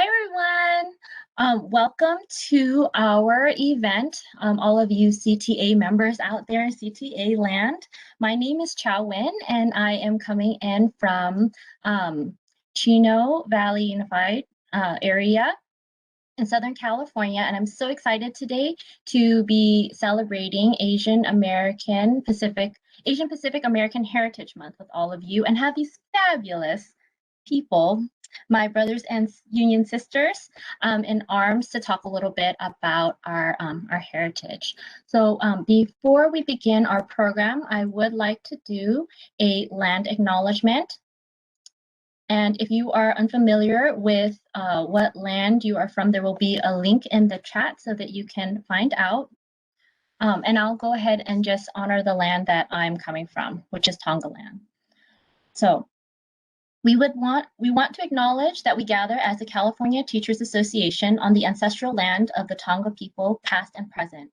Hi, everyone. Welcome to our event, all of you CTA members out there in CTA land. My name is Chow Win, and I am coming in from Chino Valley Unified area in Southern California, and I'm so excited today to be celebrating Asian Pacific American Heritage Month with all of you and have these fabulous people, my brothers and union sisters, in arms to talk a little bit about our heritage. So before we begin our program, I would like to do a land acknowledgement. And if you are unfamiliar with what land you are from, there will be a link in the chat so that you can find out. And I'll go ahead and just honor the land that I'm coming from, which is Tonga land. So we want to acknowledge that we gather as the California Teachers Association on the ancestral land of the Tonga people, past and present,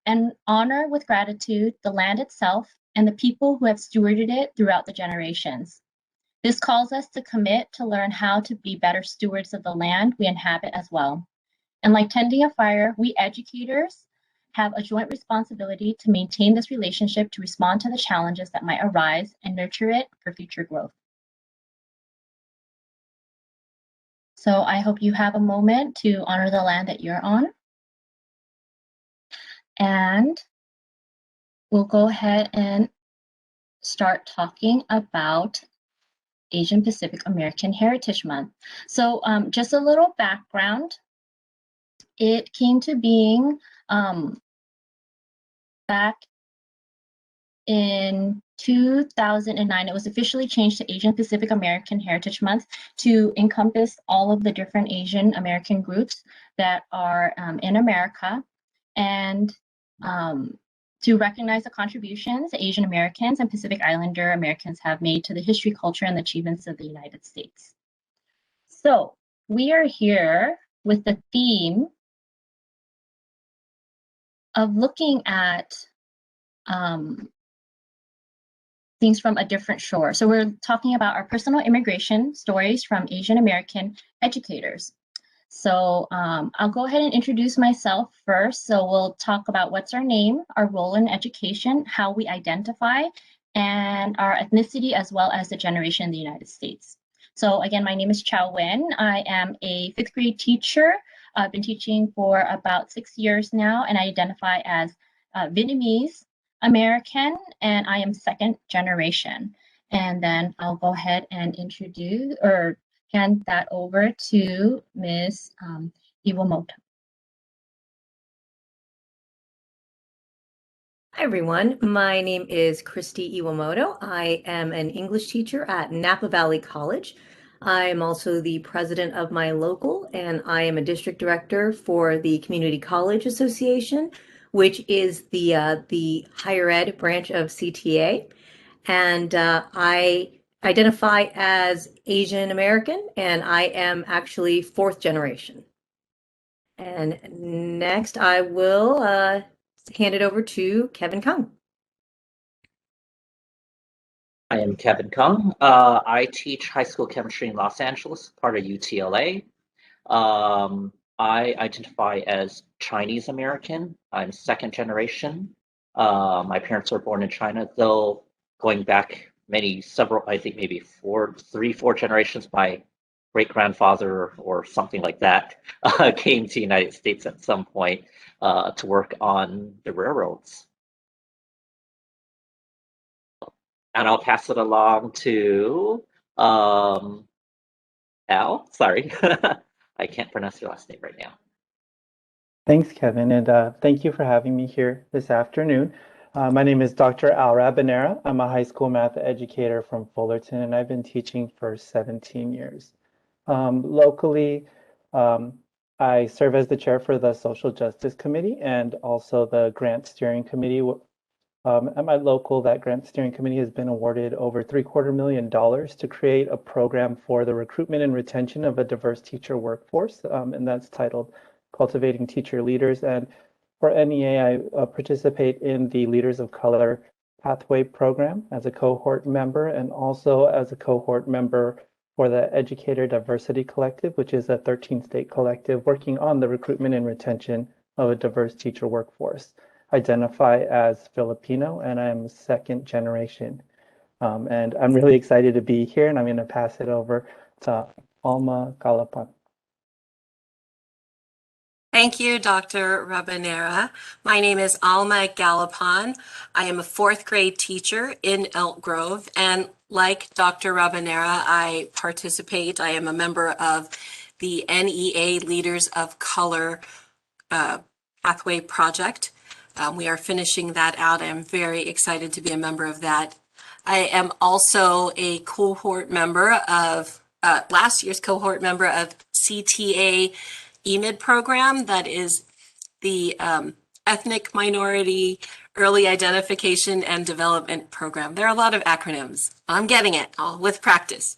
and honor with gratitude the land itself and the people who have stewarded it throughout the generations. This calls us to commit to learn how to be better stewards of the land we inhabit as well. And like tending a fire, we educators have a joint responsibility to maintain this relationship to respond to the challenges that might arise and nurture it for future growth. So I hope you have a moment to honor the land that you're on. And we'll go ahead and start talking about Asian Pacific American Heritage Month. So just a little background. It came to being back in 2009. It was officially changed to Asian Pacific American Heritage Month to encompass all of the different Asian American groups that are in America, and to recognize the contributions Asian Americans and Pacific Islander Americans have made to the history, culture, and achievements of the United States. So we are here with the theme of looking at things from a different shore. So we're talking about our personal immigration stories from Asian American educators. So I'll go ahead and introduce myself first. So we'll talk about what's our name, our role in education, how we identify, and our ethnicity, as well as the generation in the United States. So again, my name is Chow Wen. I am a 5th grade teacher. I've been teaching for about 6 years now, and I identify as Vietnamese American, and I am 2nd generation. And then I'll go ahead and introduce or hand that over to Ms. Iwamoto. Hi, everyone. My name is Christy Iwamoto. I am an English teacher at Napa Valley College. I am also the president of my local, and I am a district director for the Community College Association, which is the higher ed branch of CTA. And I identify as Asian American, and I am actually 4th generation. And next I will hand it over to Kevin Kung. I am Kevin Kung. I teach high school chemistry in Los Angeles, part of UTLA. I identify as Chinese American. I'm 2nd generation. My parents were born in China, though going back several, I think maybe 4 generations, my great-grandfather or something like that came to the United States at some point to work on the railroads. And I'll pass it along to Al. Sorry, I can't pronounce your last name right now. Thanks, Kevin, and thank you for having me here this afternoon. My name is Dr. Al Rabenera. I'm a high school math educator from Fullerton, and I've been teaching for 17 years. Locally, I serve as the chair for the Social Justice Committee and also the Grant Steering Committee. At my local, that Grant Steering Committee has been awarded over $750,000 to create a program for the recruitment and retention of a diverse teacher workforce, and that's titled Cultivating Teacher Leaders. And for NEA, I participate in the Leaders of Color Pathway program as a cohort member, and also as a cohort member for the Educator Diversity Collective, which is a 13-state collective working on the recruitment and retention of a diverse teacher workforce. I identify as Filipino, and I'm second generation. And I'm really excited to be here, and I'm going to pass it over to Alma Galapan. Thank you, Dr. Rabenera. My name is Alma Galapan. I am a fourth grade teacher in Elk Grove, and like Dr. Rabenera, I am a member of the NEA Leaders of Color Pathway Project. We are finishing that out. I'm very excited to be a member of that. I am also a cohort member of, last year's cohort member of CTA EMID program, that is the Ethnic Minority Early Identification and Development Program. There are a lot of acronyms. I'm getting it all with practice.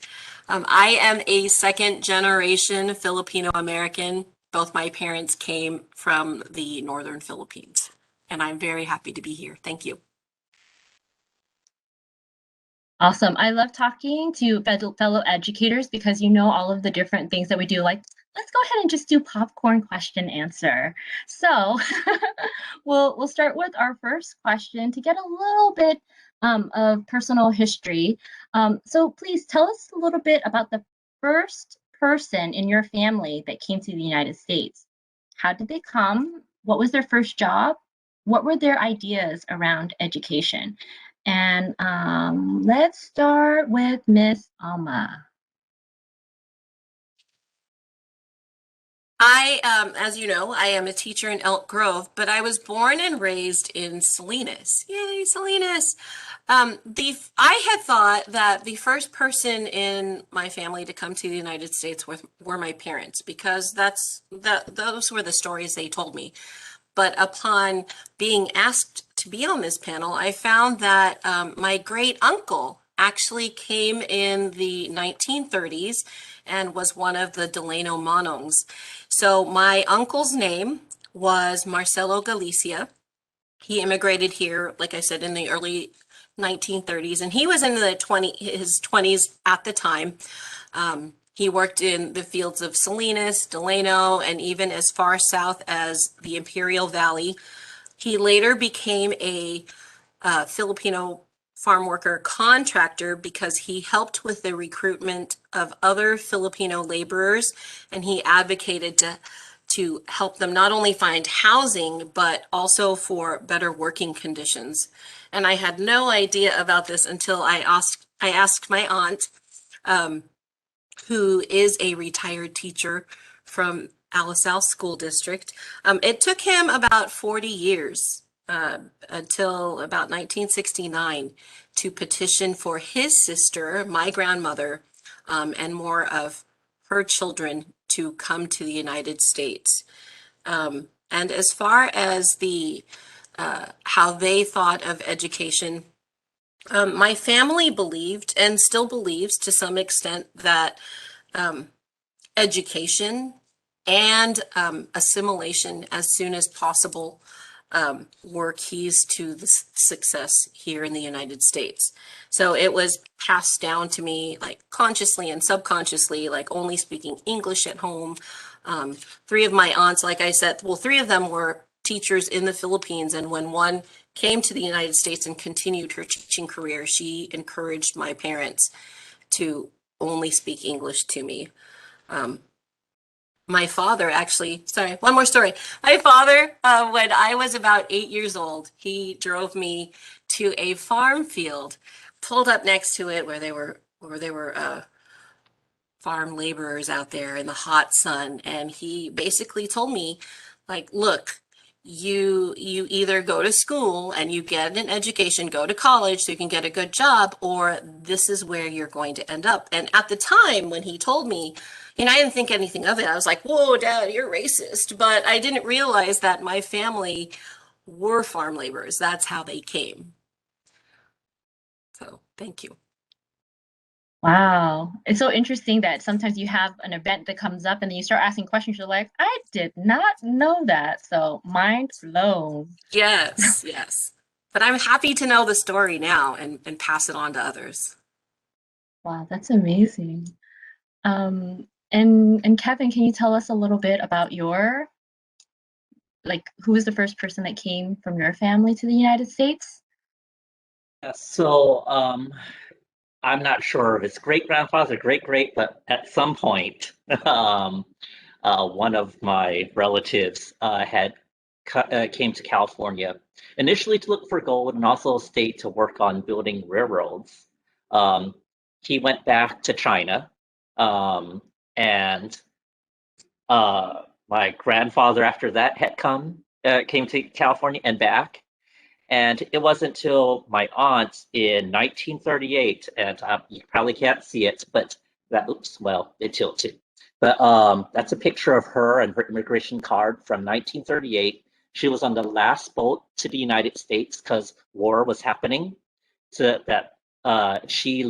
I am a second generation Filipino American. Both my parents came from the Northern Philippines, and I'm very happy to be here. Thank you. Awesome. I love talking to fellow educators because you know all of the different things that we do. Like, let's go ahead and just do popcorn question answer. So we'll start with our first question to get a little bit of personal history. So please tell us a little bit about the first person in your family that came to the United States. How did they come? What was their first job? What were their ideas around education? And let's start with Miss Alma. As you know, I am a teacher in Elk Grove, but I was born and raised in Salinas. Yay, Salinas! I had thought that the first person in my family to come to the United States were my parents, because those were the stories they told me. But upon being asked to be on this panel, I found that my great uncle actually came in the 1930s and was one of the Delano Monongs. So my uncle's name was Marcelo Galicia. He immigrated here, like I said, in the early 1930s, and he was in his 20s at the time. He worked in the fields of Salinas, Delano, and even as far south as the Imperial Valley. He later became a Filipino farm worker contractor because he helped with the recruitment of other Filipino laborers, and he advocated to help them not only find housing, but also for better working conditions. And I had no idea about this until I asked my aunt, who is a retired teacher from Alisal School District. It took him about 40 years until about 1969 to petition for his sister, my grandmother, and more of her children to come to the United States. And as far as how they thought of education, my family believed, and still believes to some extent, that education and assimilation as soon as possible were keys to the success here in the United States. So it was passed down to me, like consciously and subconsciously, like only speaking English at home. Three of my aunts, like I said, well, three of them were teachers in the Philippines, and when one came to the United States and continued her teaching career, she encouraged my parents to only speak English to me. My father actually, sorry, one more story. My father, when I was about 8 years old, he drove me to a farm field, pulled up next to it where they were farm laborers out there in the hot sun, and he basically told me, like, look, you either go to school and you get an education, go to college so you can get a good job, or this is where you're going to end up. And at the time when he told me, I didn't think anything of it. I was like, whoa, Dad, you're racist. But I didn't realize that my family were farm laborers. That's how they came. So thank you. Wow. It's so interesting that sometimes you have an event that comes up and then you start asking questions. You're like, I did not know that. So mind blown. Yes, yes. But I'm happy to know the story now and pass it on to others. Wow, that's amazing. And Kevin, can you tell us a little bit about your, like, who was the first person that came from your family to the United States? So I'm not sure if it's great grandfather, great, but at some point, one of my relatives came to California initially to look for gold and also stayed to work on building railroads. He went back to China, and my grandfather after that came to California and back. And it wasn't until my aunt in 1938, and you probably can't see it, but it tilted. But that's a picture of her and her immigration card from 1938. She was on the last boat to the United States because war was happening. So that she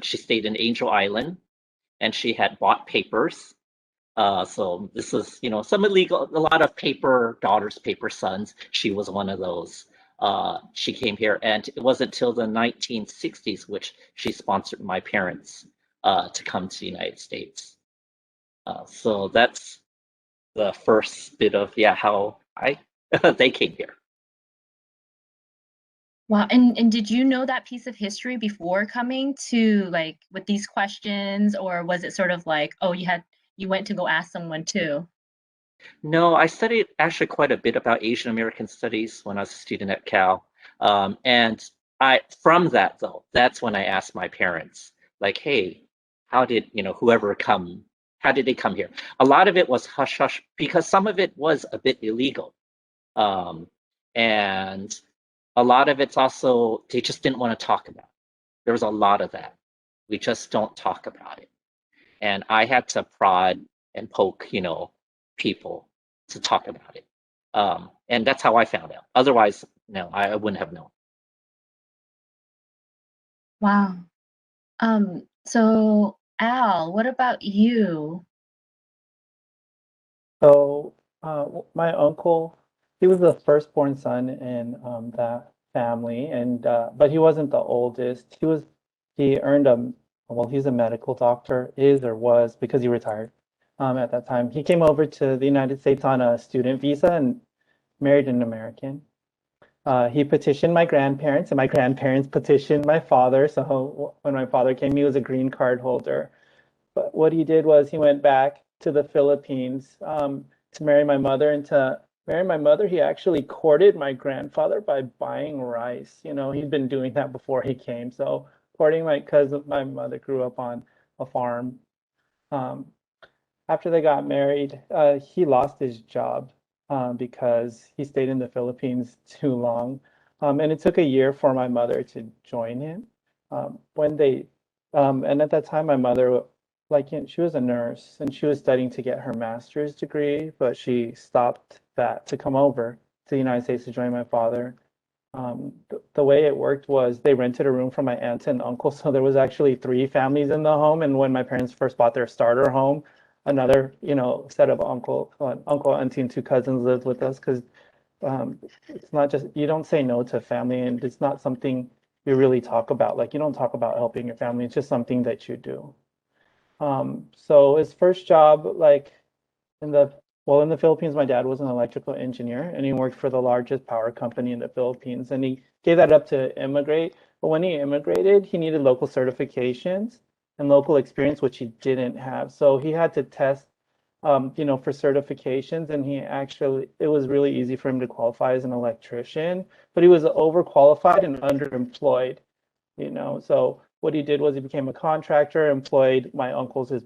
stayed in Angel Island, and she had bought papers. So this was, some illegal, a lot of paper daughters, paper sons. She was one of those. She came here, and it wasn't until the 1960s which she sponsored my parents to come to the United States. So that's the first bit of how they came here. Wow, and did you know that piece of history before coming to, like, with these questions, or was it sort of like, oh, you went to go ask someone too? No, I studied actually quite a bit about Asian American studies when I was a student at Cal. And from that though, that's when I asked my parents, like, hey, how did, whoever come, how did they come here? A lot of it was hush hush because some of it was a bit illegal. And a lot of it's also, they just didn't want to talk about. There was a lot of that. We just don't talk about it. And I had to prod and poke, people to talk about it. And that's how I found out. Otherwise, no, I wouldn't have known. Wow. So Al, what about you? So, my uncle, he was the firstborn son in that family, and but he wasn't the oldest. He earned well, he's a medical doctor, is or was, because he retired at that time. He came over to the United States on a student visa and married an American. He petitioned my grandparents, and my grandparents petitioned my father. So when my father came, he was a green card holder. But what he did was he went back to the Philippines to marry my mother. And to marry my mother, he actually courted my grandfather by buying rice. He'd been doing that before he came. So courting because my mother grew up on a farm. Um, After they got married, he lost his job because he stayed in the Philippines too long. And it took a year for my mother to join him. When they, and at that time, my mother, she was a nurse and she was studying to get her master's degree, but she stopped that to come over to the United States to join my father. The way it worked was they rented a room from my aunt and uncle. So there was actually three families in the home. And when my parents first bought their starter home, another, set of uncle, auntie, and two cousins lived with us because it's not just, you don't say no to family, and it's not something you really talk about. Like, you don't talk about helping your family. It's just something that you do. So his first job, like in the Philippines, my dad was an electrical engineer and he worked for the largest power company in the Philippines, and he gave that up to immigrate. But when he immigrated, he needed local certifications and local experience, which he didn't have. So he had to test, for certifications, and it was really easy for him to qualify as an electrician, but he was overqualified and underemployed. So what he did was he became a contractor, employed my uncles, his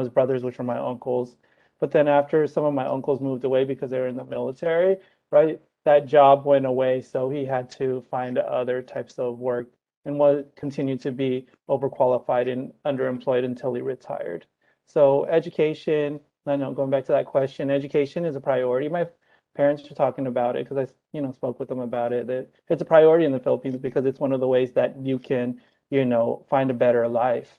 brothers, which were my uncles. But then after some of my uncles moved away because they were in the military, right, that job went away. So he had to find other types of work and continued to be overqualified and underemployed until he retired. So education, I know, going back to that question, education is a priority. My parents were talking about it because I spoke with them about it, that it's a priority in the Philippines because it's one of the ways that you can, find a better life.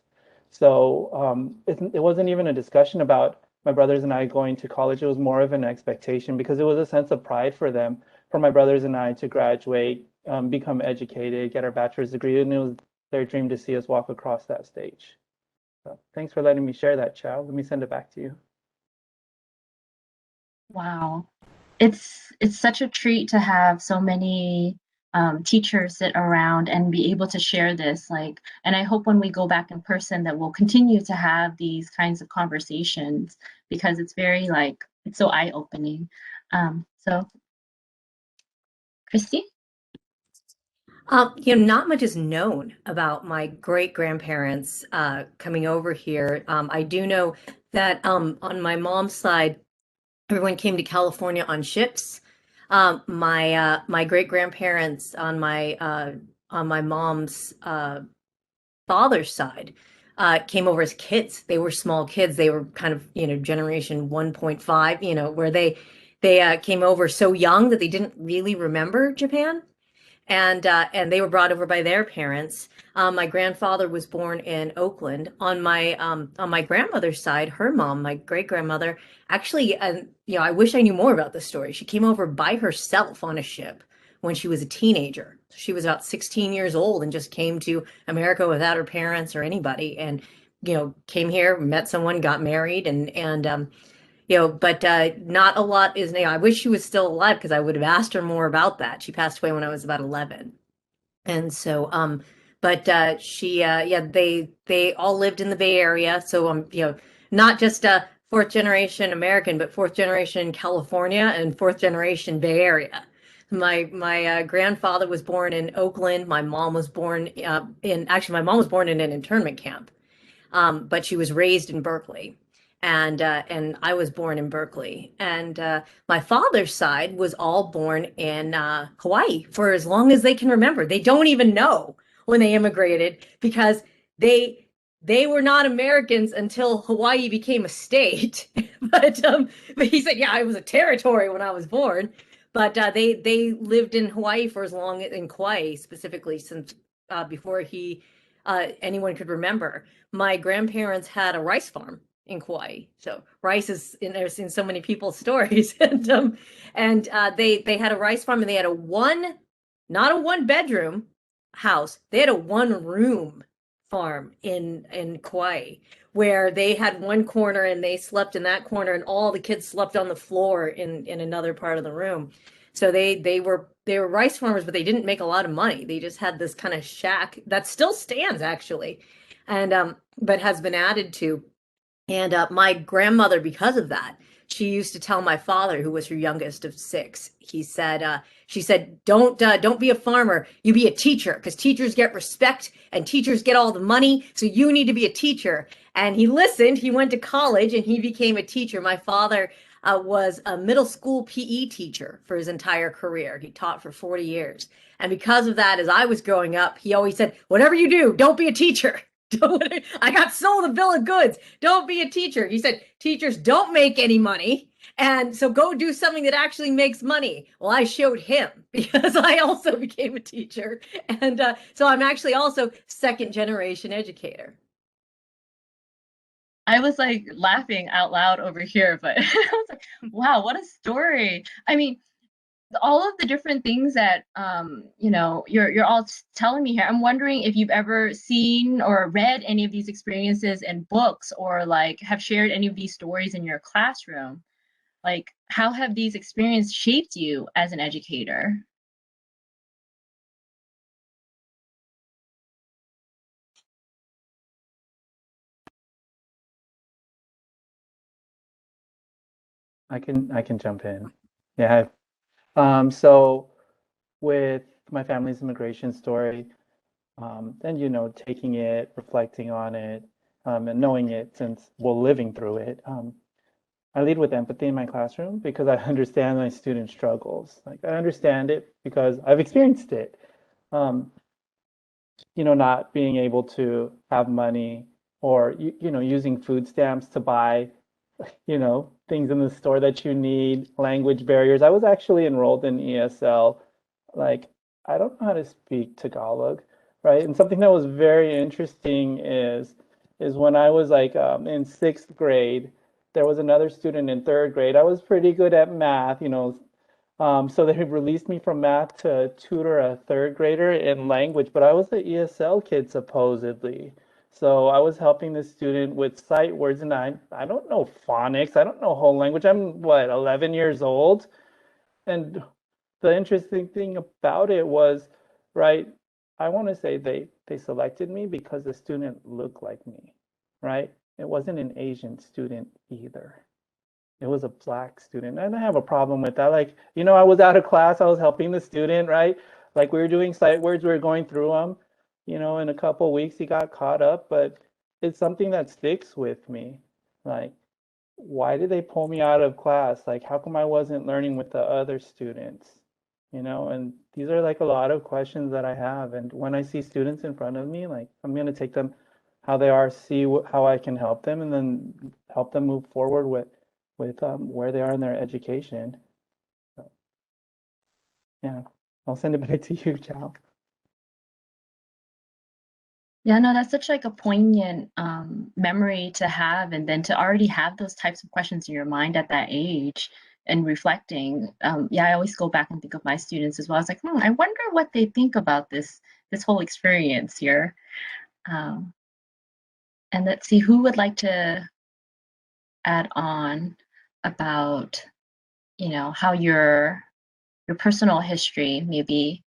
So it wasn't even a discussion about my brothers and I going to college. It was more of an expectation because it was a sense of pride for them, for my brothers and I to graduate, become educated, get our bachelor's degree, and it was their dream to see us walk across that stage. So thanks for letting me share that, Chow. Let me send it back to you. Wow. It's such a treat to have so many teachers sit around and be able to share this. Like, and I hope when we go back in person that we'll continue to have these kinds of conversations because it's very like it's so eye-opening. So, Christy? Not much is known about my great grandparents coming over here. I do know that on my mom's side, everyone came to California on ships. My great grandparents on my mom's father's side came over as kids. They were small kids. They were kind of generation 1.5. Where they came over so young that they didn't really remember Japan, and they were brought over by their parents. My grandfather was born in Oakland. On my grandmother's side, her mom, my great grandmother, actually, I wish I knew more about this story. She came over by herself on a ship when she was a teenager. She was about 16 years old and just came to America without her parents or anybody, and came here, met someone, got married, but not a lot is. I wish she was still alive because I would have asked her more about that. She passed away when I was about 11, and so they all lived in the Bay Area. So not just fourth generation American, but fourth generation California and fourth generation Bay Area. My grandfather was born in Oakland. My mom was born my mom was born in an internment camp, but she was raised in Berkeley. And I was born in Berkeley. And my father's side was all born in Hawaii for as long as they can remember. They don't even know when they immigrated because they were not Americans until Hawaii became a state. but he said, yeah, it was a territory when I was born. But they lived in Hawaii for as long, in Kauai specifically, since before anyone could remember. My grandparents had a rice farm in Kauai, so rice is in there in so many people's stories. and they had a rice farm, and they had not a one bedroom house. They had a one room farm in Kauai, where they had one corner and they slept in that corner, and all the kids slept on the floor in another part of the room. So they were rice farmers, but they didn't make a lot of money. They just had this kind of shack that still stands actually, and but has been added to. And my grandmother, because of that, she used to tell my father, who was her youngest of six, she said, don't be a farmer, you be a teacher, because teachers get respect and teachers get all the money. So you need to be a teacher. And he listened, he went to college and he became a teacher. My father was a middle school PE teacher for his entire career. He taught for 40 years. And because of that, as I was growing up, he always said, whatever you do, don't be a teacher. I got sold a bill of goods. Don't be a teacher. He said, teachers don't make any money. And so go do something that actually makes money. Well, I showed him because I also became a teacher. And so I'm actually also second generation educator. I was like laughing out loud over here, but I was like, wow, what a story. I mean, all of the different things that you're all telling me here. I'm wondering if you've ever seen or read any of these experiences in books, or like have shared any of these stories in your classroom. Like, how have these experiences shaped you as an educator? I can jump in. Yeah. So with my family's immigration story, and taking it, reflecting on it, and knowing it since living through it, I lead with empathy in my classroom because I understand my student struggles. Like, I understand it because I've experienced it. Um, not being able to have money, or using food stamps to buy things in the store that you need, language barriers. I was actually enrolled in ESL. Like, I don't know how to speak Tagalog, right? And something that was very interesting is when I was like in sixth grade, there was another student in third grade. I was pretty good at math, so they released me from math to tutor a third grader in language, but I was the ESL kid supposedly. So I was helping the student with sight words, and I don't know phonics. I don't know whole language. I'm what, 11 years old? And the interesting thing about it was, right, I want to say they selected me because the student looked like me, right? It wasn't an Asian student either. It was a black student. And I have a problem with that. Like, I was out of class, I was helping the student, right? Like we were doing sight words, we were going through them. In a couple weeks he got caught up, but it's something that sticks with me. Like, why did they pull me out of class? Like, how come I wasn't learning with the other students? And these are like a lot of questions that I have. And when I see students in front of me, like, I'm going to take them how they are, see how I can help them, and then help them move forward with where they are in their education. So, yeah, I'll send it back to you, Chow. Yeah, no, that's such like a poignant memory to have, and then to already have those types of questions in your mind at that age and reflecting. Yeah, I always go back and think of my students as well. I was like, I wonder what they think about this whole experience here. And let's see, who would like to add on about, how your personal history maybe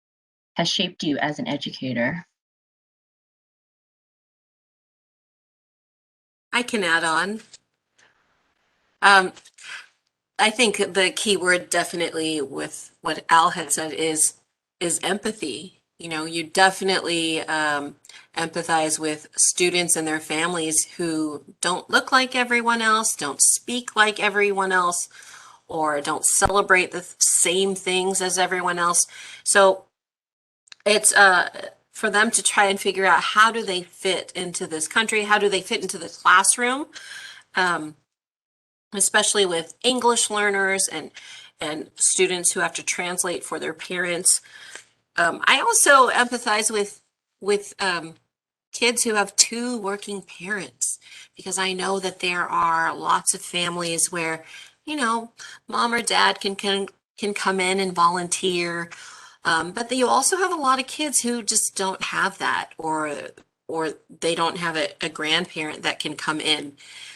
has shaped you as an educator. I can add on. I think the key word definitely with what Al had said is empathy. You definitely empathize with students and their families who don't look like everyone else, don't speak like everyone else, or don't celebrate the same things as everyone else. So it's for them to try and figure out, how do they fit into this country? How do they fit into the classroom? Especially with English learners and students who have to translate for their parents. I also empathize with kids who have two working parents, because I know that there are lots of families where, mom or dad can come in and volunteer. But you also have a lot of kids who just don't have that, or they don't have a grandparent that can come in.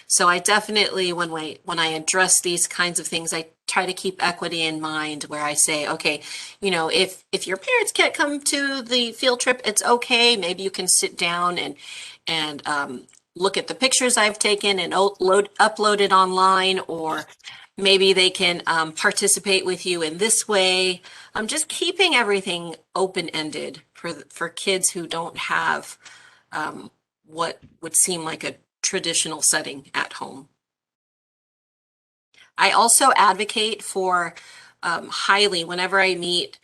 So I definitely, when I address these kinds of things, I try to keep equity in mind, where I say, okay, if your parents can't come to the field trip, it's okay. Maybe you can sit down and look at the pictures I've taken and upload it online, or maybe they can participate with you in this way. I'm just keeping everything open-ended for kids who don't have what would seem like a traditional setting at home. I also advocate for highly, whenever I meet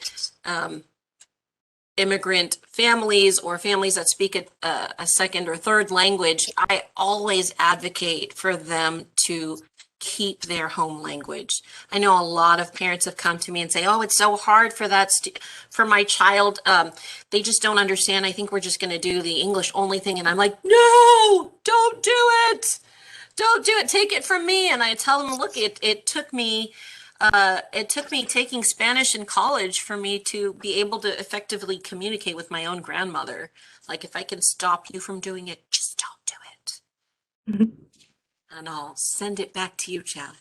immigrant families or families that speak a second or third language, I always advocate for them to keep their home language. I know a lot of parents have come to me and say, oh, it's so hard for for my child. They just don't understand. I think we're just going to do the English only thing. And I'm like, no, don't do it. Don't do it. Take it from me. And I tell them, look, it took me taking Spanish in college for me to be able to effectively communicate with my own grandmother. Like, if I can stop you from doing it, just don't do it. And I'll send it back to you, Chad.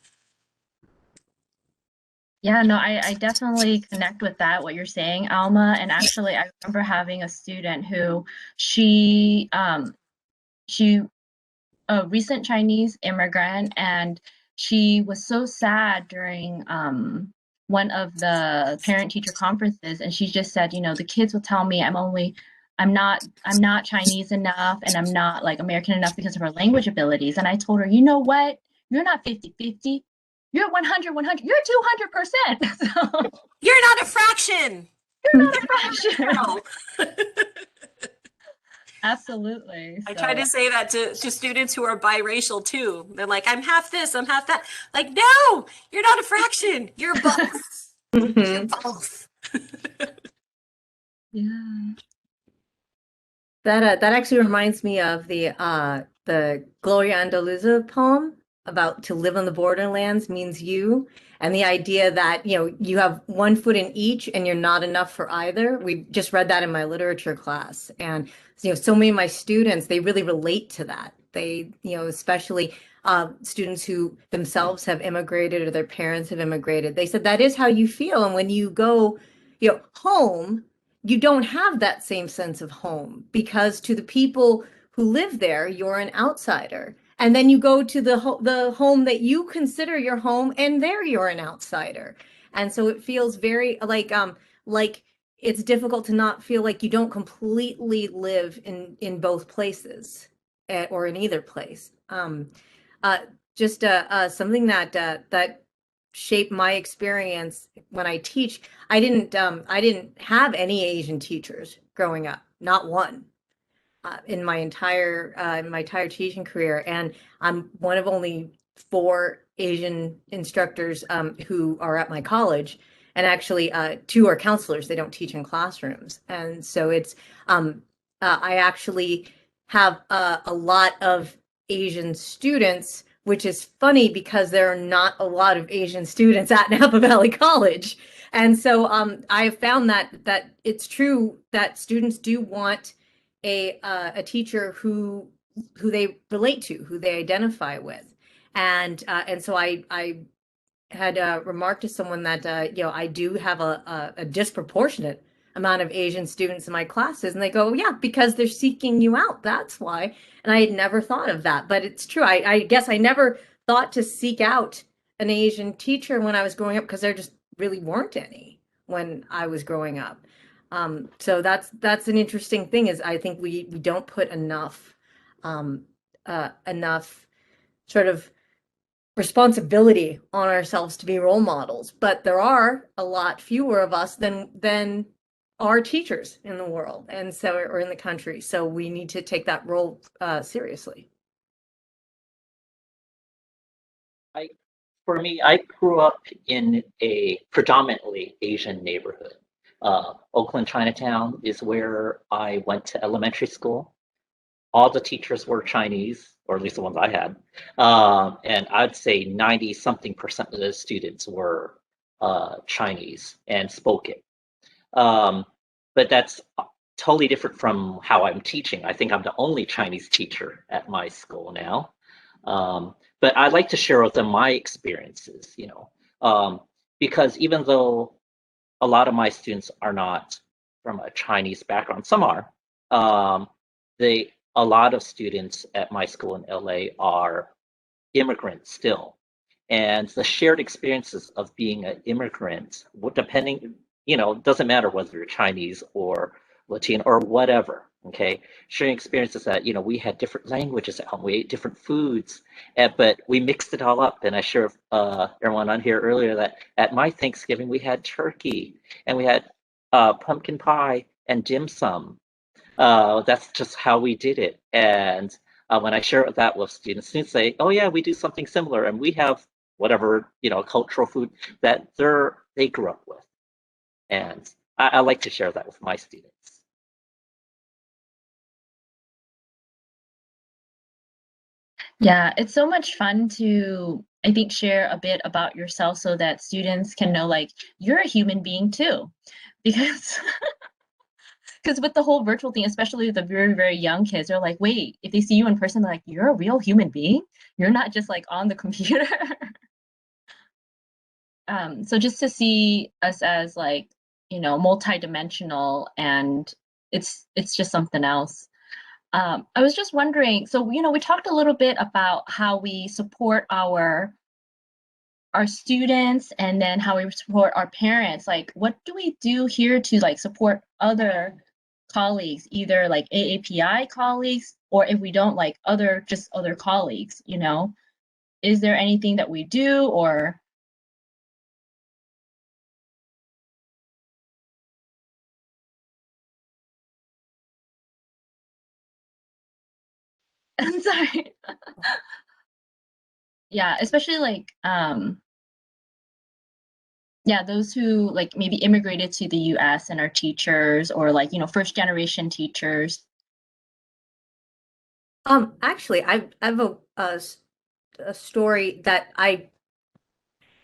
Yeah, no, I definitely connect with that, what you're saying, Alma. And actually, I remember having a student who she a recent Chinese immigrant, and she was so sad during one of the parent-teacher conferences, and she just said, the kids will tell me I'm not Chinese enough, and I'm not like American enough because of her language abilities. And I told her, you know what? You're not 50-50. You're 100. You're 200%. So, You're not a fraction. you're not a fraction. Absolutely. I try to say that to students who are biracial too. They're like, I'm half this, I'm half that. Like, no, you're not a fraction. You're both. You're both. Yeah. That actually reminds me of the Gloria Andaluza poem, about to live on the borderlands means you, and the idea that, you know, you have one foot in each and you're not enough for either. We just read that in my literature class. And, you know, so many of my students, they really relate to that. They, you know, especially students who themselves have immigrated or their parents have immigrated, they said that is how you feel. And when you go, you know, home, you don't have that same sense of home, because to the people who live there, you're an outsider. And then you go to the home that you consider your home, and there you're an outsider. And so it feels very like it's difficult to not feel like you don't completely live in both places, or in either place. Just something that shaped my experience when I teach. I didn't have any Asian teachers growing up, not one. In my entire teaching career, and I'm one of only 4 Asian instructors who are at my college, and actually 2 are counselors. They don't teach in classrooms, and so it's I actually have a lot of Asian students, which is funny because there are not a lot of Asian students at Napa Valley College, and so I found that it's true that students do want a teacher who they relate to, who they identify with, and so I had remarked to someone that you know, I do have a disproportionate amount of Asian students in my classes, and they go, yeah, because they're seeking you out, that's why. And I had never thought of that, but it's true. I guess I never thought to seek out an Asian teacher when I was growing up, because there just really weren't any when I was growing up. So that's an interesting thing, is I think we don't put enough enough sort of responsibility on ourselves to be role models, but there are a lot fewer of us than are teachers in the world, and so, or in the country. So we need to take that role seriously. For me, I grew up in a predominantly Asian neighborhood. Oakland Chinatown is where I went to elementary school. All the teachers were Chinese, or at least the ones I had. And I'd say 90-something% of the students were Chinese and spoke it. But that's totally different from how I'm teaching. I think I'm the only Chinese teacher at my school now. But I'd like to share with them my experiences, you know, because even though a lot of my students are not from a Chinese background, some are, a lot of students at my school in LA are immigrants still. And the shared experiences of being an immigrant, depending, you know, doesn't matter whether you're Chinese or Latino or whatever, okay? Sharing experiences that, you know, we had different languages at home, we ate different foods, but we mixed it all up. And I shared everyone on here earlier that at my Thanksgiving, we had turkey and we had pumpkin pie and dim sum. That's just how we did it. And when I share that with students say, oh yeah, we do something similar, and we have whatever, you know, cultural food that they grew up with. And I like to share that with my students. Yeah, it's so much fun to, I think, share a bit about yourself so that students can know, like, you're a human being too. Because with the whole virtual thing, especially with the very, very young kids, they're like, wait, if they see you in person, they're like, you're a real human being? You're not just like on the computer. So just to see us as, like, you know, multidimensional, and it's just something else. I was just wondering, so, you know, we talked a little bit about how we support our students, and then how we support our parents. Like, what do we do here to, like, support other colleagues, either like AAPI colleagues, or if we don't, like, just other colleagues, you know? Is there anything that we do, or? I'm sorry. Yeah, especially like yeah, those who, like, maybe immigrated to the US and are teachers, or, like, you know, first generation teachers. Actually, I've a story that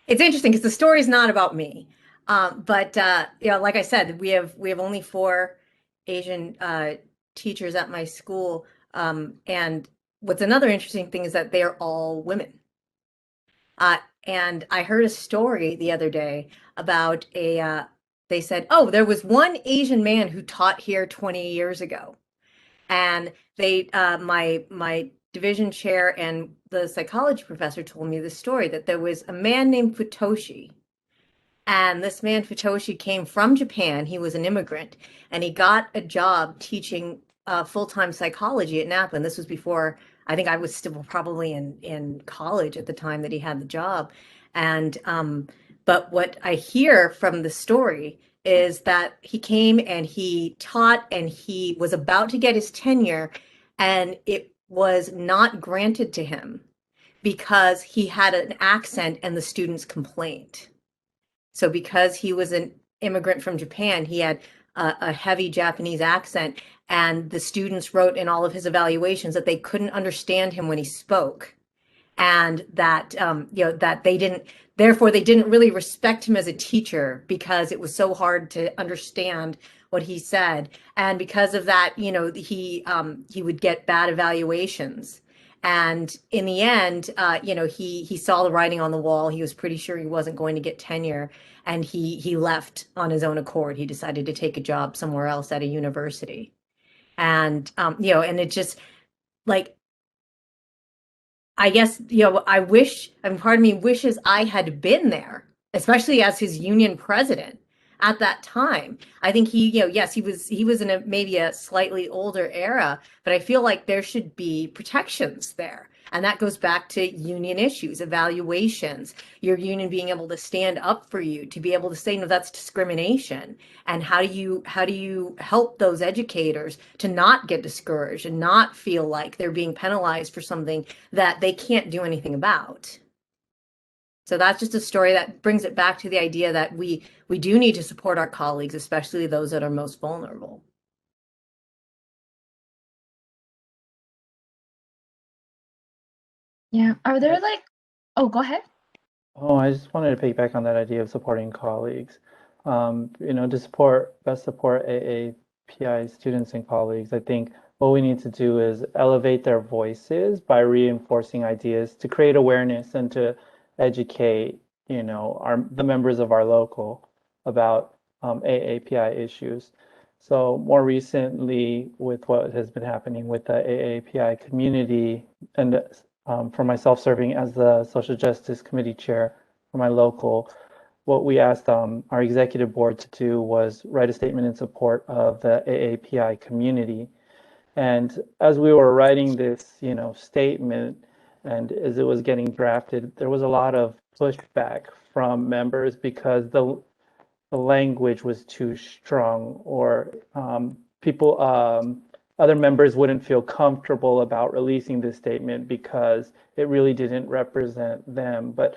it's interesting because the story is not about me. But you know, like I said, we have only 4 Asian teachers at my school. And what's another interesting thing is that they are all women. And I heard a story the other day about they said, oh, there was one Asian man who taught here 20 years ago. And they, my division chair and the psychology professor told me this story, that there was a man named Futoshi. And this man, Futoshi, came from Japan. He was an immigrant, and he got a job teaching full-time psychology at Napa. And this was before, I think I was still probably in college at the time that he had the job. And but what I hear from the story is that he came and he taught, and he was about to get his tenure, and it was not granted to him because he had an accent and the students complained. So because he was an immigrant from Japan, he had a heavy Japanese accent, and the students wrote in all of his evaluations that they couldn't understand him when he spoke, and that you know, that they didn't really respect him as a teacher because it was so hard to understand what he said. And because of that, you know, he would get bad evaluations. And in the end, you know, he saw the writing on the wall. He was pretty sure he wasn't going to get tenure, and he left on his own accord. He decided to take a job somewhere else at a university. And you know, and it just, like, I guess, you know, I wish, and part of me wishes I had been there, especially as his union president at that time. I think he, you know, yes, he was in a maybe a slightly older era, but I feel like there should be protections there. And that goes back to union issues, evaluations, your union being able to stand up for you, to be able to say, no, that's discrimination. And how do you help those educators to not get discouraged and not feel like they're being penalized for something that they can't do anything about? So that's just a story that brings it back to the idea that we do need to support our colleagues, especially those that are most vulnerable. Yeah. Are there like, oh, go ahead. Oh, I just wanted to piggyback on that idea of supporting colleagues. You know, to best support AAPI students and colleagues, I think what we need to do is elevate their voices by reinforcing ideas to create awareness and to educate, you know, the members of our local about AAPI issues. So more recently, with what has been happening with the AAPI community, and for myself serving as the Social Justice Committee Chair for my local, what we asked our executive board to do was write a statement in support of the AAPI community. And as we were writing this, you know, statement, and as it was getting drafted, there was a lot of pushback from members because the language was too strong, or people, other members wouldn't feel comfortable about releasing this statement because it really didn't represent them. But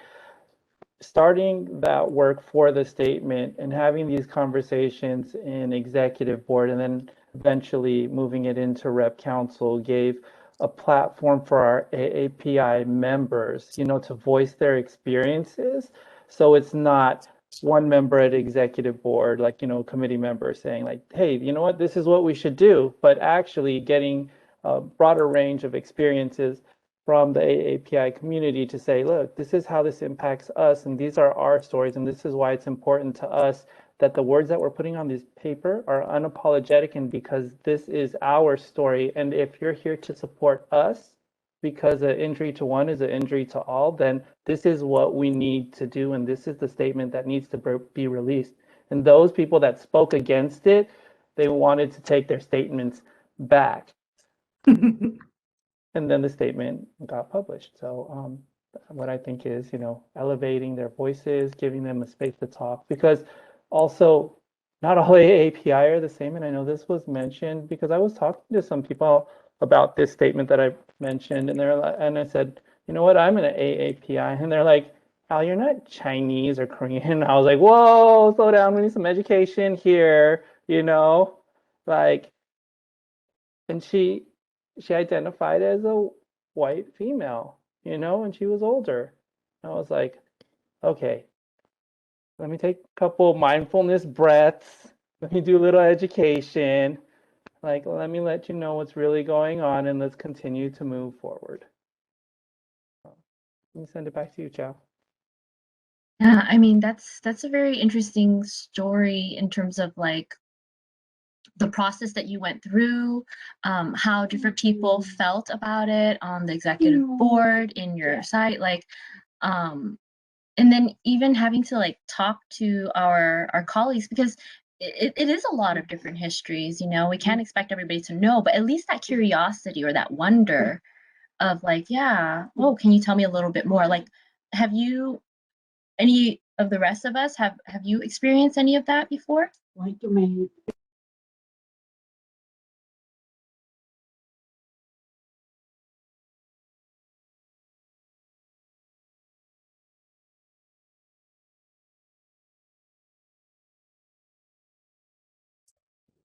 starting that work for the statement and having these conversations in executive board and then eventually moving it into rep council gave a platform for our AAPI members, you know, to voice their experiences. So it's not one member at executive board, like, you know, committee member saying like, hey, you know what, this is what we should do, but actually getting a broader range of experiences from the AAPI community to say, look, this is how this impacts us, and these are our stories, and this is why it's important to us that the words that we're putting on this paper are unapologetic, and because this is our story. And if you're here to support us, because an injury to one is an injury to all, then this is what we need to do, and this is the statement that needs to be released. And those people that spoke against it, they wanted to take their statements back. And then the statement got published. So what I think is, you know, elevating their voices, giving them a space to talk, because also not all AAPI are the same. And I know this was mentioned because I was talking to some people about this statement that I mentioned, and and I said, you know what, I'm an AAPI, and they're like, Al, you're not Chinese or Korean. I was like, whoa, slow down, we need some education here, you know, like, and she identified as a white female, and she was older. I was like, okay, let me take a couple mindfulness breaths. Let me do a little education. Like, let me let you know what's really going on, and let's continue to move forward. Let me send it back to you, Chow. Yeah, I mean that's a very interesting story in terms of like the process that you went through, how different people felt about it on the executive board, in your site, like, and then even having to like talk to our colleagues, because it is a lot of different histories, we can't expect everybody to know, but at least that curiosity or that wonder of like, yeah, oh, can you tell me a little bit more? Like, have you, any of the rest of us, have you experienced any of that before?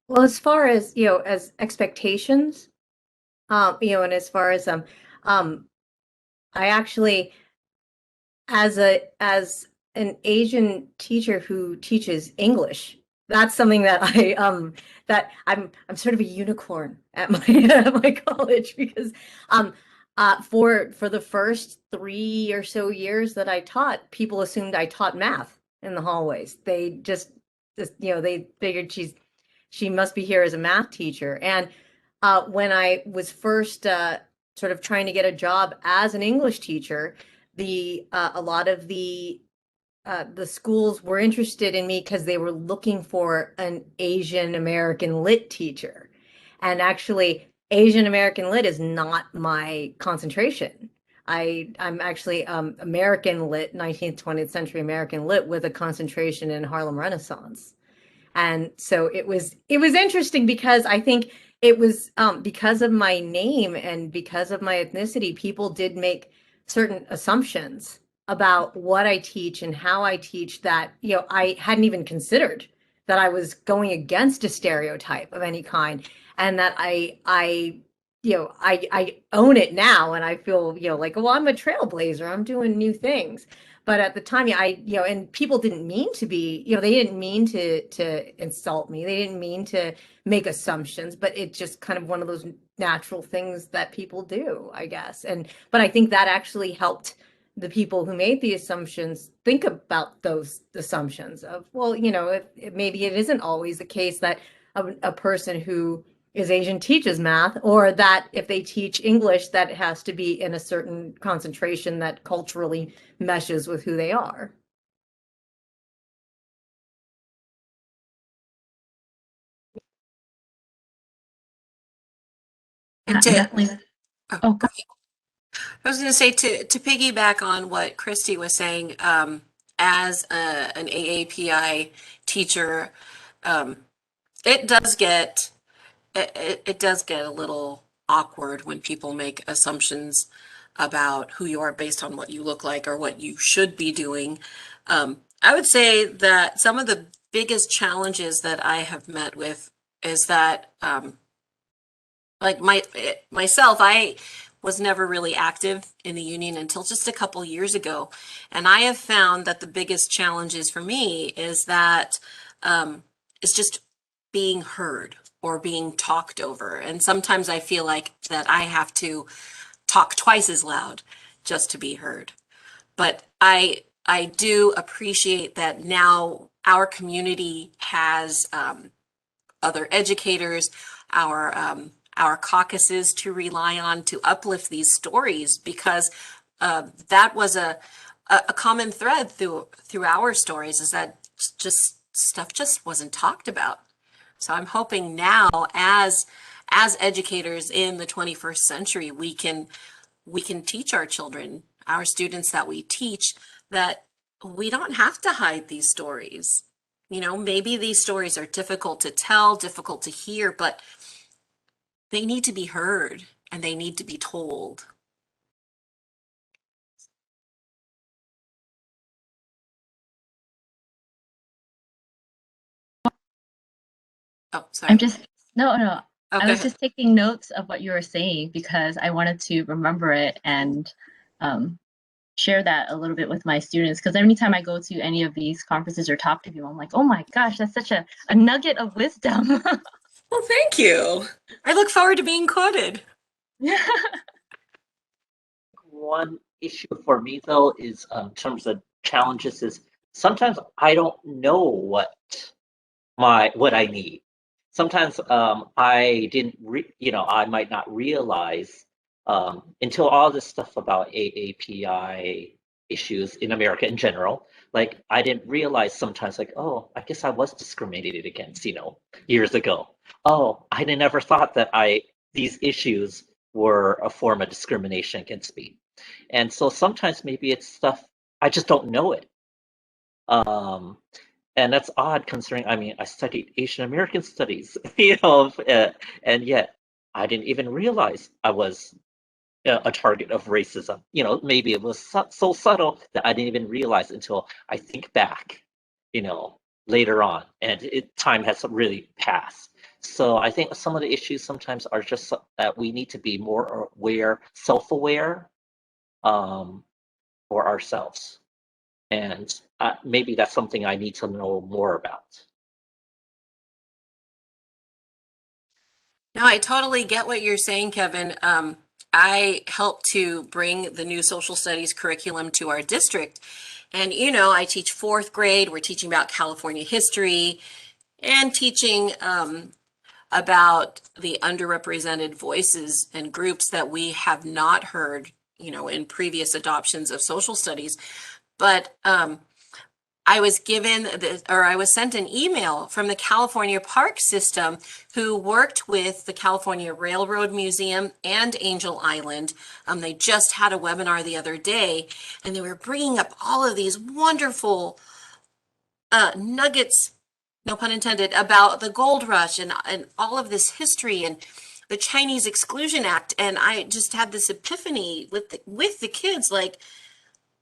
Well, as far as, as expectations, and as far as, I actually, as an Asian teacher who teaches English, that's something that I'm sort of a unicorn at my at my college, because for the first 3 or so years that I taught, people assumed I taught math in the hallways. They just they figured she must be here as a math teacher. And when I was first sort of trying to get a job as an English teacher, a lot of the schools were interested in me because they were looking for an Asian American lit teacher. And actually, Asian American lit is not my concentration. I'm actually American lit, 19th, 20th century American lit, with a concentration in Harlem Renaissance. And so it was interesting, because I think it was because of my name and because of my ethnicity, people did make certain assumptions about what I teach and how I teach that, I hadn't even considered, that I was going against a stereotype of any kind, and that I own it now, and I feel, like, well, I'm a trailblazer, I'm doing new things. But at the time, yeah, and people didn't mean to be, they didn't mean to insult me. They didn't mean to make assumptions, but it's just kind of one of those natural things that people do, I guess. But I think that actually helped the people who made the assumptions think about those assumptions of, well, maybe it isn't always the case that a person who is Asian teaches math, or that if they teach English, that it has to be in a certain concentration that culturally meshes with who they are. And to, Definitely. Oh, go. I was going to say, to piggyback on what Christy was saying, as an AAPI teacher, it does get it does get a little awkward when people make assumptions about who you are based on what you look like or what you should be doing. I would say that some of the biggest challenges that I have met with is that, like myself, I was never really active in the union until just a couple years ago. And I have found that the biggest challenges for me is that, it's just being heard or being talked over. And sometimes I feel like that I have to talk twice as loud just to be heard. But I do appreciate that now our community has, other educators, our caucuses to rely on to uplift these stories, because that was a common thread through our stories, is that just stuff just wasn't talked about. So I'm hoping now, as educators in the 21st century, we can teach our children, our students that we teach, that we don't have to hide these stories. Maybe these stories are difficult to tell, difficult to hear, but they need to be heard and they need to be told. Oh, sorry. No. Oh, I was just taking notes of what you were saying because I wanted to remember it and share that a little bit with my students, because anytime I go to any of these conferences or talk to people, I'm like, oh my gosh, that's such a nugget of wisdom. Well, thank you. I look forward to being quoted. One issue for me though is in terms of challenges is sometimes I don't know what I need. Sometimes I didn't I might not realize until all this stuff about AAPI issues in America in general. Like I didn't realize sometimes like, oh, I guess I was discriminated against, years ago. Oh, I never thought that these issues were a form of discrimination against me. And so sometimes maybe it's stuff I just don't know it. And that's odd considering, I mean, I studied Asian American studies, and yet I didn't even realize I was a target of racism. Maybe it was so subtle that I didn't even realize until I think back, later on, and time has really passed. So I think some of the issues sometimes are just that we need to be more aware, self-aware, for ourselves. And maybe that's something I need to know more about. No, I totally get what you're saying, Kevin. I helped to bring the new social studies curriculum to our district. And, I teach fourth grade. We're teaching about California history and teaching about the underrepresented voices and groups that we have not heard, in previous adoptions of social studies. But I was sent an email from the California Park System, who worked with the California Railroad Museum and Angel Island. They just had a webinar the other day, and they were bringing up all of these wonderful nuggets, no pun intended, about the gold rush and all of this history and the Chinese Exclusion Act. And I just had this epiphany with the kids, like,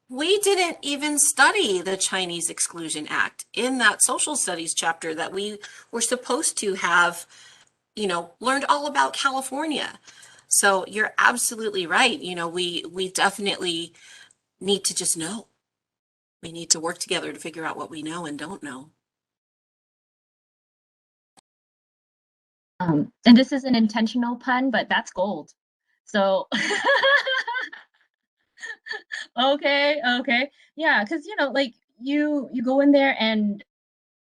we didn't even study the Chinese Exclusion Act in that social studies chapter that we were supposed to have, learned all about California. So you're absolutely right. We definitely need to just know. We need to work together to figure out what we know and don't know. And this is an intentional pun, but that's gold. So okay. Yeah, because like you go in there and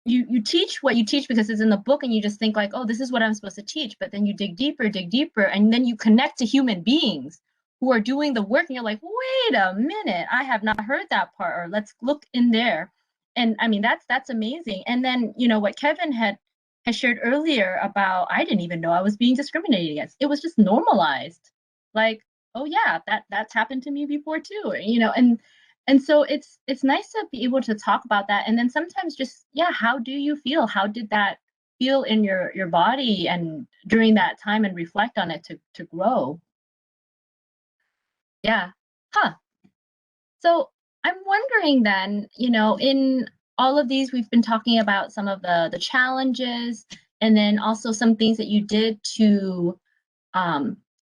you teach what you teach because it's in the book, and you just think like, oh, this is what I'm supposed to teach. But then you dig deeper, and then you connect to human beings who are doing the work, and you're like, wait a minute, I have not heard that part, or let's look in there. And I mean, that's amazing. And then what Kevin had shared earlier about, I didn't even know I was being discriminated against. It was just normalized. Like, oh yeah, that's happened to me before too, and so it's nice to be able to talk about that. And then sometimes just, yeah, how do you feel? How did that feel in your body and during that time, and reflect on it to grow? Yeah. Huh. So I'm wondering then, in all of these, we've been talking about some of the challenges, and then also some things that you did to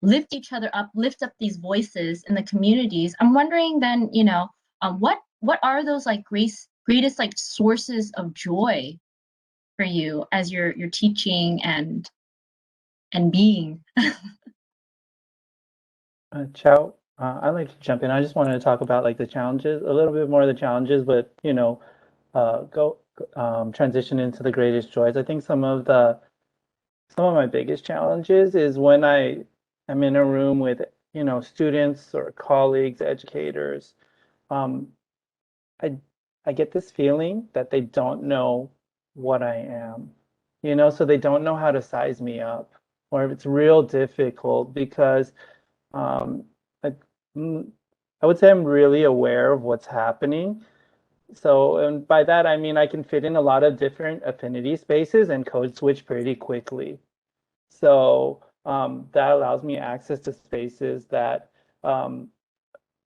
lift each other up, lift up these voices in the communities. I'm wondering then, what are those like greatest like sources of joy for you as you're teaching and being? Chow, I'd like to jump in. I just wanted to talk about like the challenges, a little bit more of the challenges, but transition into the greatest joys. I think some of my biggest challenges is when I am in a room with students or colleagues, educators. I get this feeling that they don't know what I am, so they don't know how to size me up, or if it's real difficult because um, I, mm, I would say I'm really aware of what's happening. So, and by that, I mean I can fit in a lot of different affinity spaces and code switch pretty quickly. So that allows me access to um,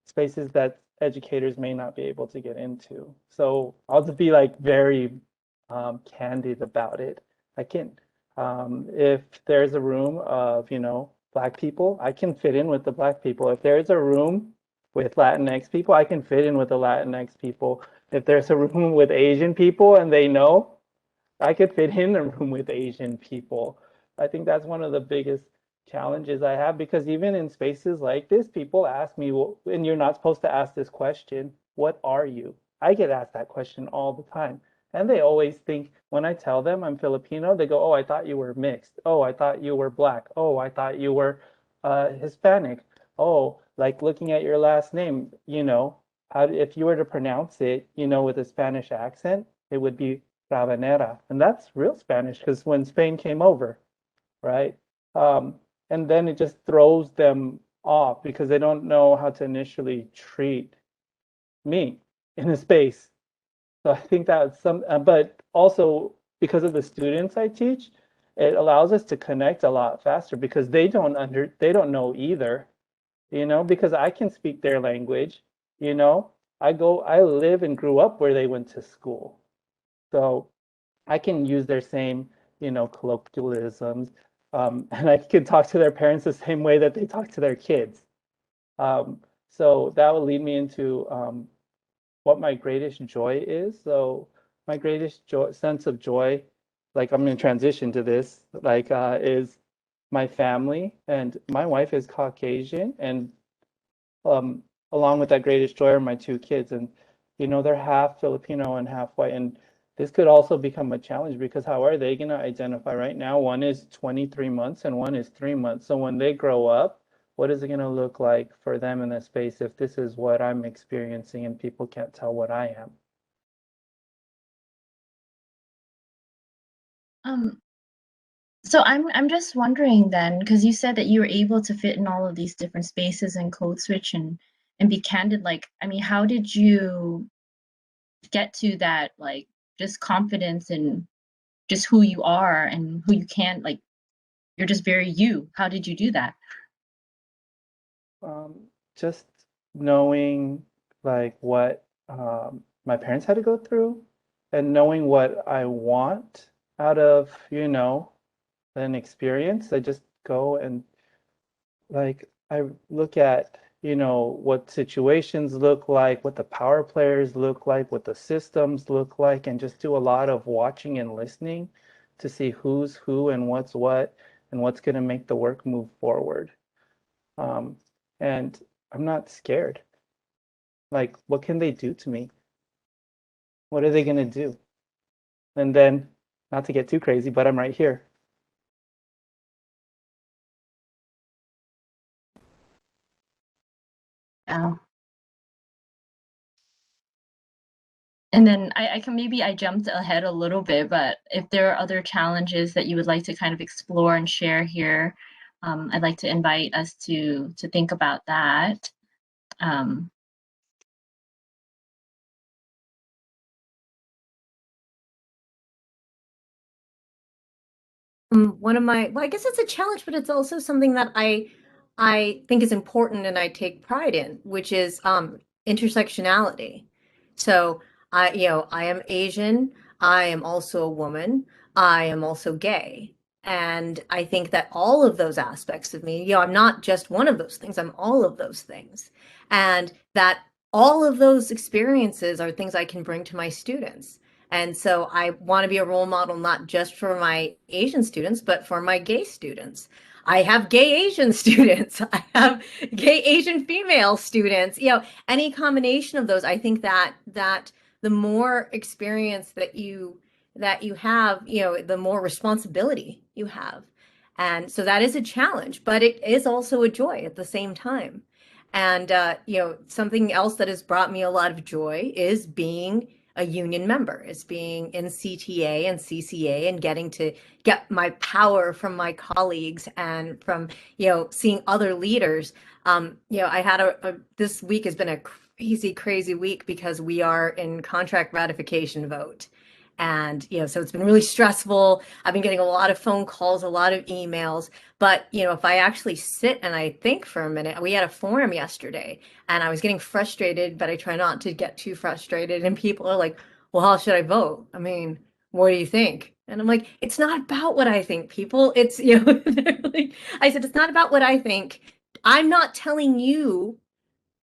spaces that educators may not be able to get into. So I'll just be like very candid about it. I can, if there's a room of, Black people, I can fit in with the Black people. If there's a room with Latinx people, I can fit in with the Latinx people. If there's a room with Asian people and they know, I could fit in a room with Asian people. I think that's one of the biggest challenges I have, because even in spaces like this, people ask me, well, and you're not supposed to ask this question, what are you? I get asked that question all the time. And they always think, when I tell them I'm Filipino, they go, oh, I thought you were mixed. Oh, I thought you were Black. Oh, I thought you were Hispanic. Oh, like looking at your last name, how, if you were to pronounce it, with a Spanish accent, it would be Rabenera. And that's real Spanish, because when Spain came over, right? Um, and then it just throws them off because they don't know how to initially treat me in a space. So I think that's but also because of the students I teach, it allows us to connect a lot faster, because they don't know either, because I can speak their language, you know. I live and grew up where they went to school. So I can use their same, colloquialisms, and I can talk to their parents the same way that they talk to their kids. So that would lead me into what my greatest joy is. So my greatest sense of joy, like I'm going to transition to this, like is my family, and my wife is Caucasian, and um, along with that greatest joy are my two kids, and they're half Filipino and half white, and this could also become a challenge, because how are they going to identify? Right now, one is 23 months and one is 3 months. So when they grow up, what is it going to look like for them in this space if this is what I'm experiencing and people can't tell what I am? Um, so I'm just wondering then, because you said that you were able to fit in all of these different spaces and code switch and be candid. Like, I mean, how did you get to that, like, just confidence in just who you are and who you can, like, you're just very you. How did you do that? Just knowing like what my parents had to go through, and knowing what I want out of, an experience. I just go and like I look at, what situations look like, what the power players look like, what the systems look like, and just do a lot of watching and listening to see who's who and what's going to make the work move forward. Um, and I'm not scared. Like, what can they do to me? What are they going to do? And then, not to get too crazy, but I'm right here. Oh. And then I jumped ahead a little bit, but if there are other challenges that you would like to kind of explore and share here, I'd like to invite us to think about that. One of my, well, I guess it's a challenge, but it's also something that I think is important and I take pride in, which is intersectionality. So I am Asian. I am also a woman. I am also gay. And I think that all of those aspects of me, I'm not just one of those things, I'm all of those things. And that all of those experiences are things I can bring to my students. And so I want to be a role model, not just for my Asian students, but for my gay students. I have gay Asian students. I have gay Asian female students. Any combination of those, I think that the more experience that you have, the more responsibility you have. And so that is a challenge, but it is also a joy at the same time. And something else that has brought me a lot of joy is being a union member, is being in CTA and CCA and getting to get my power from my colleagues and from, seeing other leaders. I had this week has been a crazy week because we are in contract ratification vote. And, so it's been really stressful. I've been getting a lot of phone calls, a lot of emails. But, if I actually sit and I think for a minute, we had a forum yesterday and I was getting frustrated, but I try not to get too frustrated. And people are like, well, how should I vote? I mean, what do you think? And I'm like, it's not about what I think, people. It's, I said, it's not about what I think. I'm not telling you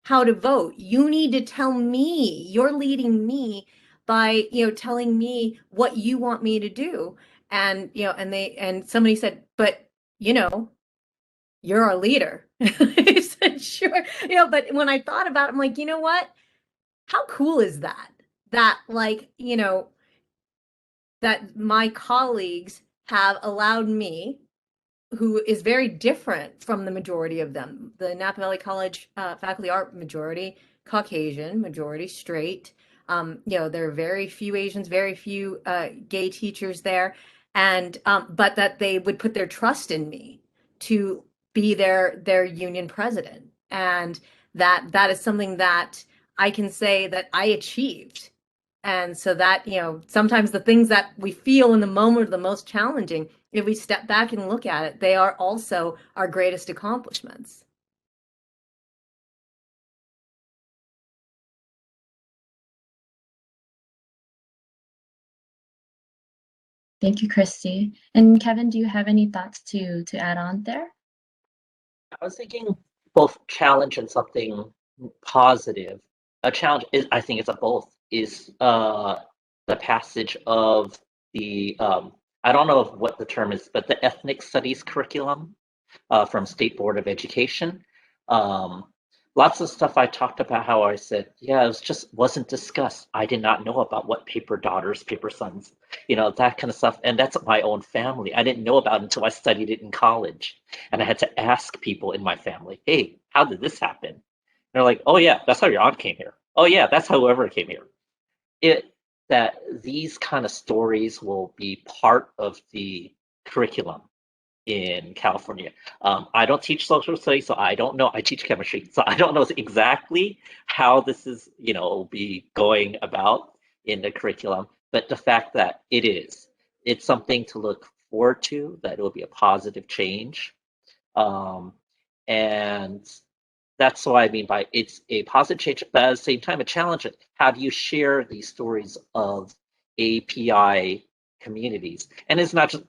how to vote. You need to tell me, you're leading me by, telling me what you want me to do. And, and somebody said, but, you're our leader. I said, sure. But when I thought about it, I'm like, you know what? How cool is that? That that my colleagues have allowed me, who is very different from the majority of them. The Napa Valley College faculty are majority Caucasian, majority straight. There are very few Asians, very few gay teachers there, and but that they would put their trust in me to be their union president, and that is something that I can say that I achieved. And so that, sometimes the things that we feel in the moment are the most challenging, if we step back and look at it, they are also our greatest accomplishments. Thank you, Christy. And Kevin, do you have any thoughts to add on there? I was thinking both challenge and something positive. A challenge is, I think it's a both, is the passage of the, I don't know what the term is, but the ethnic studies curriculum from State Board of Education. Lots of stuff I talked about, how I said, yeah, it just wasn't discussed. I did not know about what paper daughters, paper sons, that kind of stuff. And that's my own family. I didn't know about it until I studied it in college. And I had to ask people in my family, hey, how did this happen? And they're like, oh yeah, that's how your aunt came here. Oh yeah, that's how whoever came here. That these kind of stories will be part of the curriculum in California. I don't teach social studies, so I don't know. I teach chemistry, so I don't know exactly how this is, be going about in the curriculum. But the fact that it's something to look forward to, that it will be a positive change. And that's what I mean by it's a positive change, but at the same time, a challenge. How do you share these stories of API communities? And it's not just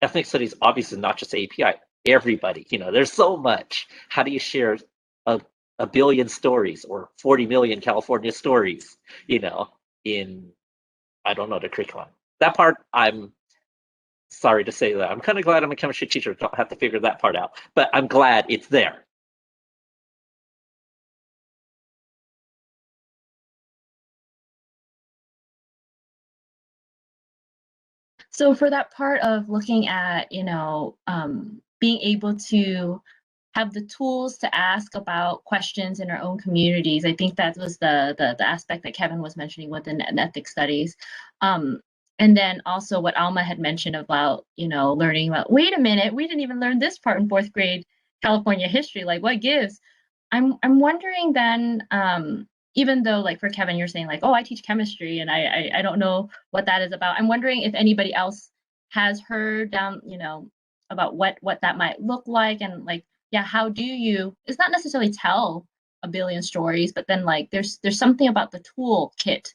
ethnic studies, obviously not just API, everybody, there's so much. How do you share a billion stories or 40 million California stories, in, I don't know, the curriculum? That part, I'm sorry to say that. I'm kind of glad I'm a chemistry teacher, don't have to figure that part out, but I'm glad it's there. So for that part of looking at, being able to have the tools to ask about questions in our own communities, I think that was the aspect that Kevin was mentioning within ethics studies. And then also what Alma had mentioned about, learning about, wait a minute, we didn't even learn this part in 4th grade California history, like what gives? I'm wondering then, even though like for Kevin, you're saying like, oh, I teach chemistry and I don't know what that is about. I'm wondering if anybody else has heard down, about what that might look like, and like, yeah, how do you, it's not necessarily tell a billion stories, but then like there's something about the toolkit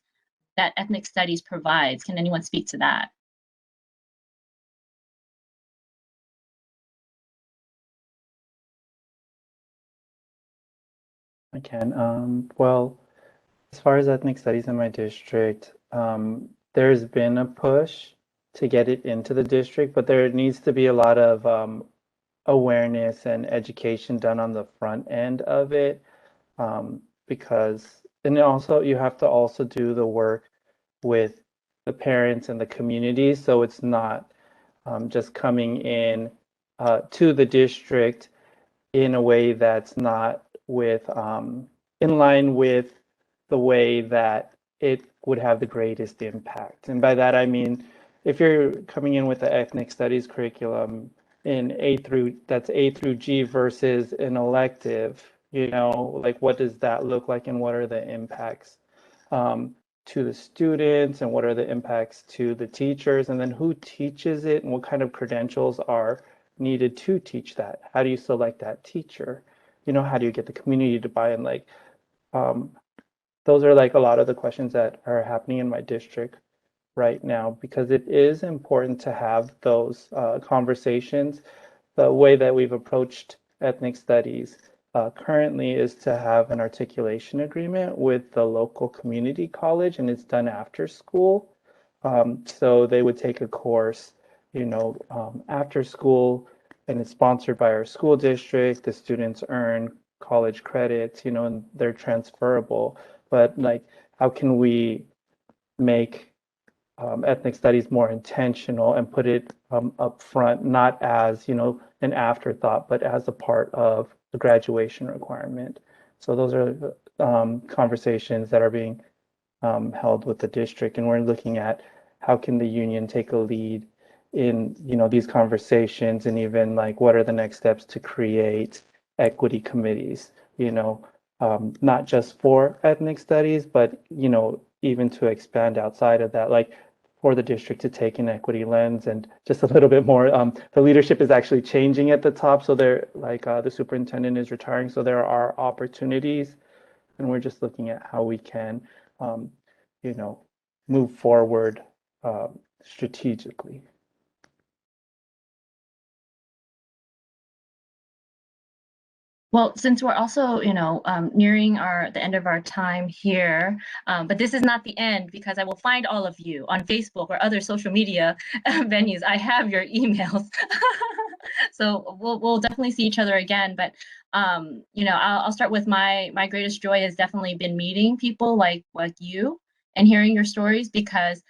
that ethnic studies provides. Can anyone speak to that? I can. Well, as far as ethnic studies in my district, there's been a push to get it into the district, but there needs to be a lot of awareness and education done on the front end of it, because, and also you have to also do the work with the parents and the community, so it's not just coming in to the district in a way that's not with in line with the way that it would have the greatest impact. And by that I mean, if you're coming in with the ethnic studies curriculum in A through G versus an elective, like what does that look like, and what are the impacts to the students, and what are the impacts to the teachers, and then who teaches it, and what kind of credentials are needed to teach that? How do you select that teacher? How do you get the community to buy in? Like, those are like a lot of the questions that are happening in my district right now, because it is important to have those conversations. The way that we've approached ethnic studies currently is to have an articulation agreement with the local community college, and it's done after school. So they would take a course, after school, and it's sponsored by our school district. The students earn college credits, and they're transferable. But like, how can we make ethnic studies more intentional and put it up front, not as, an afterthought, but as a part of the graduation requirement. So those are conversations that are being held with the district, and we're looking at how can the union take a lead in, these conversations, and even like what are the next steps to create equity committees, not just for ethnic studies, but, even to expand outside of that, like for the district to take an equity lens and just a little bit more. The leadership is actually changing at the top. So they're like the superintendent is retiring. So there are opportunities, and we're just looking at how we can, move forward strategically. Well, since we're also, nearing the end of our time here, but this is not the end, because I will find all of you on Facebook or other social media venues. I have your emails, so we'll definitely see each other again. But I'll start with my greatest joy has definitely been meeting people like you and hearing your stories, because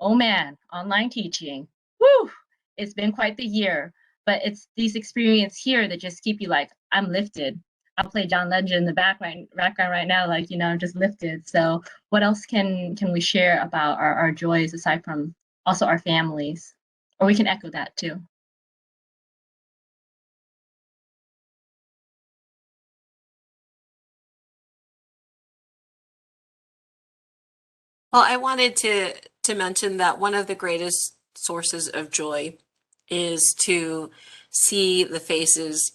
oh man, online teaching, whew, it's been quite the year. But it's these experiences here that just keep you like, I'm lifted. I'll play John Legend in the background right now, like, I'm just lifted. So what else can we share about our joys aside from also our families? Or we can echo that too. Well, I wanted to mention that one of the greatest sources of joy is to see the faces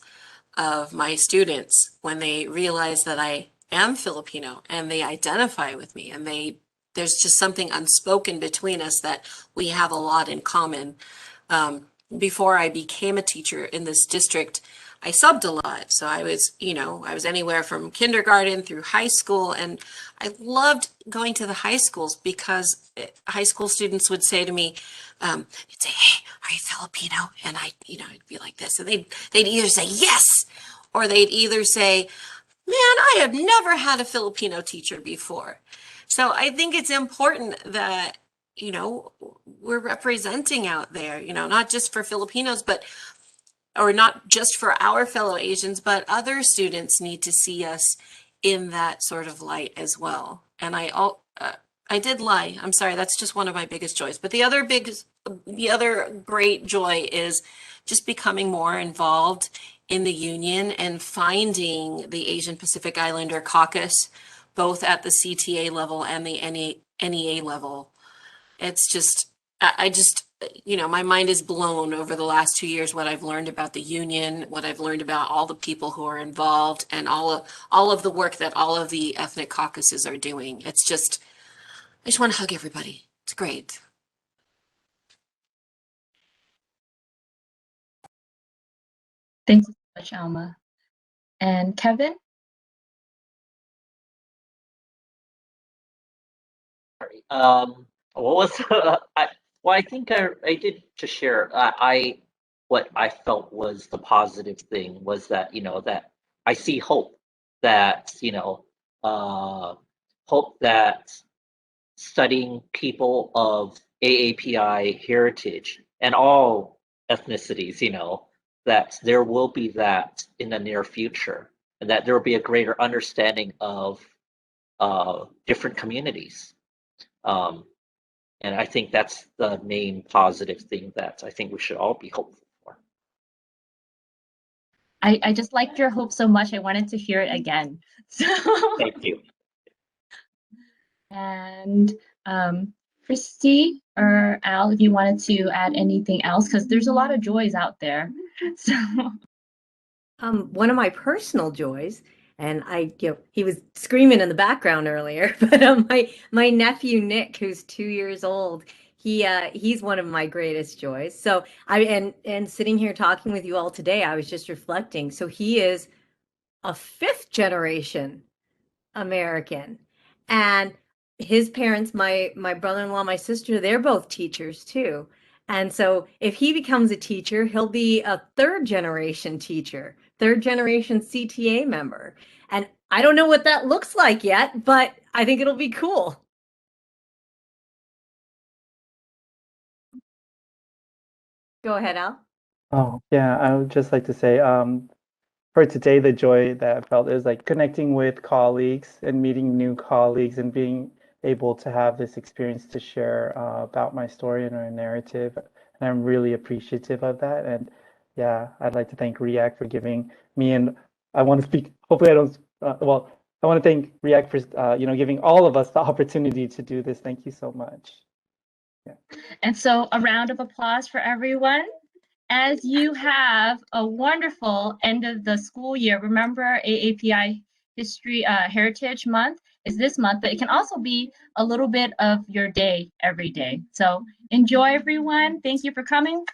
of my students when they realize that I am Filipino and they identify with me, and there's just something unspoken between us that we have a lot in common. Before I became a teacher in this district, I subbed a lot. So I was anywhere from kindergarten through high school, and I loved going to the high schools because high school students would say to me, they'd say, "Hey, are you Filipino?" And I'd be like this, and they'd either say yes, or they'd either say, "Man, I have never had a Filipino teacher before." So I think it's important that, we're representing out there, not just for Filipinos, or not just for our fellow Asians, but other students need to see us in that sort of light as well. And I did lie. I'm sorry. That's just one of my biggest joys. But the other great joy is just becoming more involved in the union and finding the Asian Pacific Islander Caucus, both at the CTA level and the NEA level. It's just, I just, my mind is blown over the last 2 years, what I've learned about the union, what I've learned about all the people who are involved, and all of the work that all of the ethnic caucuses are doing. It's just, I just want to hug everybody. It's great. Thank you so much, Alma. And Kevin? What was I think I did just share. What I felt was the positive thing was that that I see hope, that hope that studying people of AAPI heritage and all ethnicities, that there will be that in the near future, and that there will be a greater understanding of different communities. And I think that's the main positive thing that I think we should all be hopeful for. I just liked your hope so much. I wanted to hear it again. So Thank you. And Christy or Al, if you wanted to add anything else, because there's a lot of joys out there. So One of my personal joys, and he was screaming in the background earlier, but my nephew Nick, who's 2 years old, he's one of my greatest joys. So and sitting here talking with you all today, I was just reflecting. So he is a 5th generation American. And his parents, my brother-in-law, my sister, they're both teachers too. And so if he becomes a teacher, he'll be a 3rd generation teacher, 3rd generation CTA member. And I don't know what that looks like yet, but I think it'll be cool. Go ahead, Al. Oh, yeah, I would just like to say, for today, the joy that I felt is like connecting with colleagues and meeting new colleagues and being able to have this experience to share about my story and our narrative. And I'm really appreciative of that. And yeah, I'd like to thank React for giving me, and I want to speak, hopefully I don't, well, I want to thank React for, giving all of us the opportunity to do this. Thank you so much. Yeah. And so a round of applause for everyone. As you have a wonderful end of the school year, remember AAPI History Heritage Month is this month, but it can also be a little bit of your day every day. So enjoy, everyone. Thank you for coming.